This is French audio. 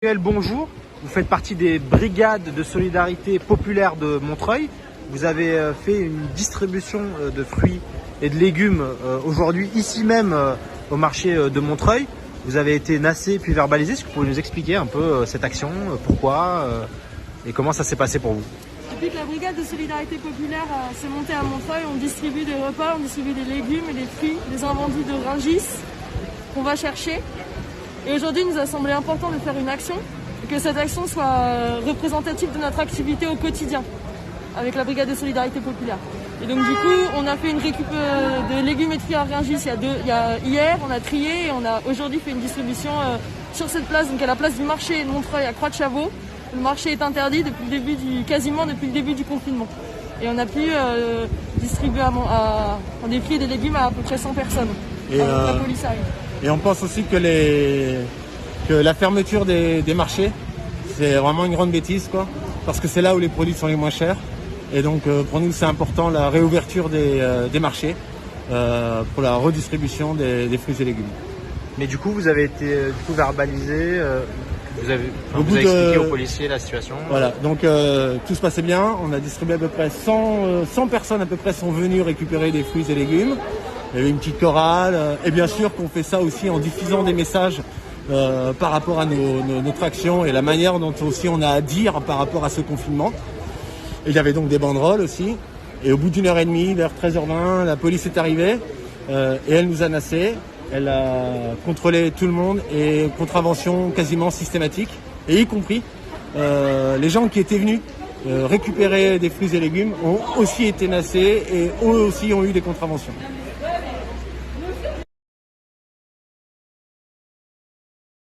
Bonjour, vous faites partie des brigades de solidarité populaire de Montreuil. Vous avez fait une distribution de fruits et de légumes aujourd'hui ici même au marché de Montreuil. Vous avez été nassé puis verbalisé. Est-ce que vous pouvez nous expliquer un peu cette action, pourquoi et comment ça s'est passé pour vous? Depuis que la brigade de solidarité populaire s'est montée à Montreuil, on distribue des repas, on distribue des légumes et des fruits, des invendus de Rungis qu'on va chercher. Et aujourd'hui, il nous a semblé important de faire une action et que cette action soit représentative de notre activité au quotidien avec la brigade de solidarité populaire. Et donc du coup, on a fait une récup de légumes et de fruits à Rungis hier, on a trié et on a aujourd'hui fait une distribution sur cette place, donc à la place du marché de Montreuil à Croix-de-Chavaux. Le marché est interdit quasiment depuis le début du confinement. Et on a pu distribuer des fruits et des légumes à peu près 100 personnes. Et la police arrive. Et on pense aussi que la fermeture des marchés, c'est vraiment une grande bêtise, quoi, parce que c'est là où les produits sont les moins chers. Et donc pour nous, c'est important la réouverture des marchés pour la redistribution des fruits et légumes. Mais du coup, vous avez été verbalisé, vous avez expliqué aux policiers la situation. Voilà, donc tout se passait bien. On a distribué à peu près 100 personnes à peu près sont venues récupérer des fruits et légumes. Il y avait une petite chorale, et bien sûr qu'on fait ça aussi en diffusant des messages par rapport à notre action et la manière dont aussi on a à dire par rapport à ce confinement. Et il y avait donc des banderoles aussi. Et au bout d'une heure et demie, vers 13h20, la police est arrivée et elle nous a nassés. Elle a contrôlé tout le monde et contravention quasiment systématique, et y compris les gens qui étaient venus récupérer des fruits et légumes ont aussi été nassés et eux aussi ont eu des contraventions.